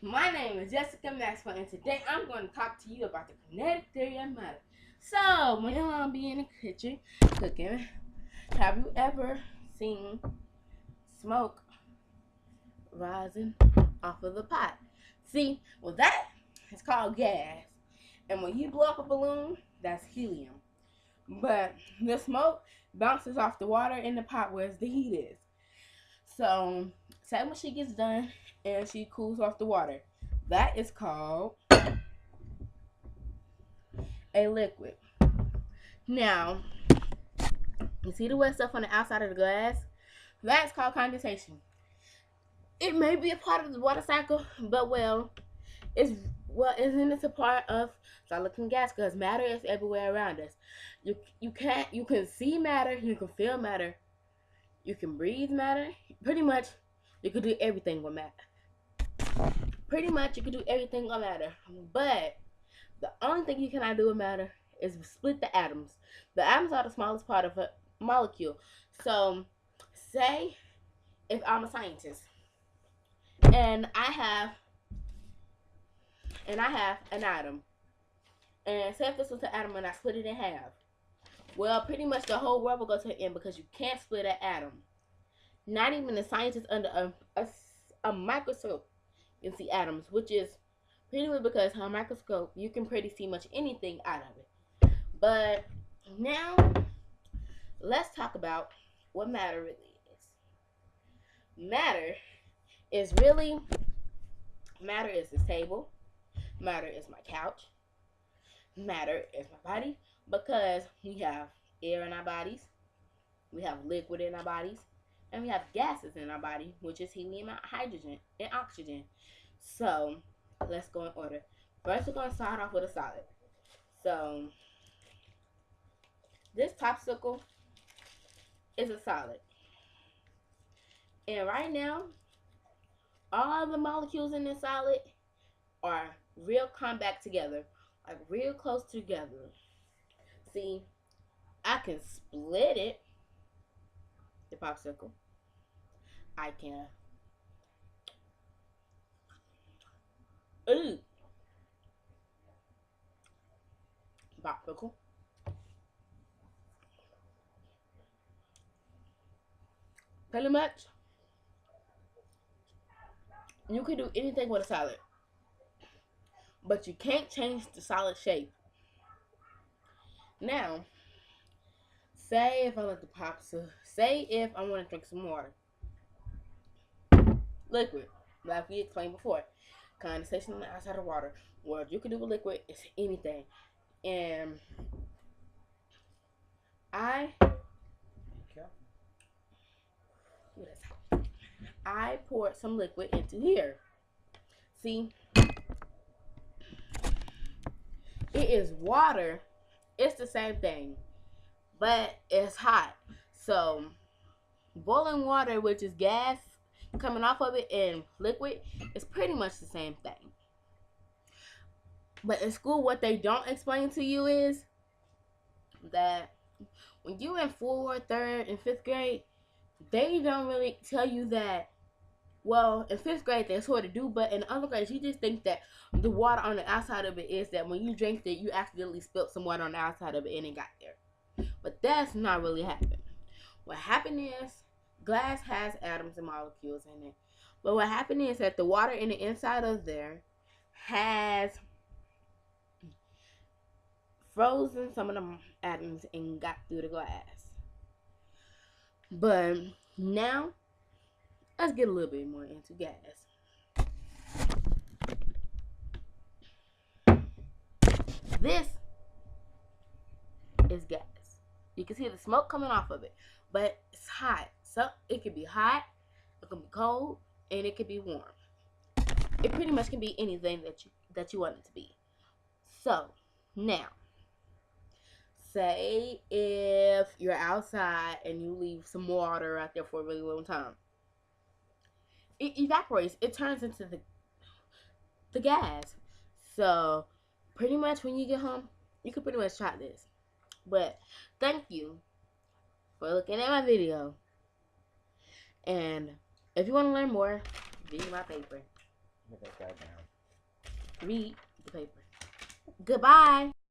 My name is Jessica Maxwell, and today I'm going to talk to you about the kinetic theory of matter. So, when you'll be in the kitchen cooking, have you ever seen smoke rising off of the pot? See, well, that is called gas. And when you blow up a balloon, that's helium. But the smoke bounces off the water in the pot where the heat is. So, say when she gets done and she cools off the water, that is called a liquid. Now, you see the wet stuff on the outside of the glass? That's called condensation. It may be a part of the water cycle, but isn't it a part of solid and gas? Because matter is everywhere around us. You can see matter, you can feel matter, you can breathe matter. Pretty much, you can do everything with matter. Pretty much, you can do everything with matter. But the only thing you cannot do with matter is split the atoms. The atoms are the smallest part of a molecule. So, say if I'm a scientist and I have an atom, and say if this was an atom and I split it in half, well, pretty much the whole world will go to an end because you can't split an atom. Not even the scientists under a microscope can see atoms, which is pretty much because on a microscope you can pretty see much anything out of it. But now let's talk about what matter really is. Matter is this table. Matter is my couch. Matter is my body, because we have air in our bodies, we have liquid in our bodies, and we have gases in our body, which is helium, hydrogen, and oxygen. So let's go in order. First, we're going to start off with a solid. So this popsicle is a solid. And right now, all the molecules in this solid are real compact together, like real close together. See, I can split it, the popsicle. I can popsicle. Pretty much, you can do anything with a solid, but you can't change the solid shape. Now, say if I like the popsicle, say if I want to drink some water, liquid, like we explained before, condensation on the outside of water. What you can do with liquid is anything, and I poured some liquid into here. See, it is water. It's the same thing, but it's hot. So boiling water, which is gas coming off of it, and liquid, is pretty much the same thing. But in school, what they don't explain to you is that when you're in 4th, 3rd, and 5th grade, they don't really tell you that. Well, in 5th grade, they sort of do, but in other grades, you just think that the water on the outside of it is that when you drank it, you accidentally spilled some water on the outside of it and it got there. But that's not really happened. What happened is glass has atoms and molecules in it. But what happened is that the water in the inside of there has frozen some of the atoms and got through the glass. But now, let's get a little bit more into gas. This is gas. You can see the smoke coming off of it, but it's hot. So it could be hot, it can be cold, and it could be warm. It pretty much can be anything that you want it to be. So now, say if you're outside and you leave some water out there for a really long time, it evaporates. It turns into the gas. So pretty much when you get home, you can pretty much try this. But thank you for looking at my video. And if you want to learn more, read my paper. Put that guy down. Read the paper. Goodbye.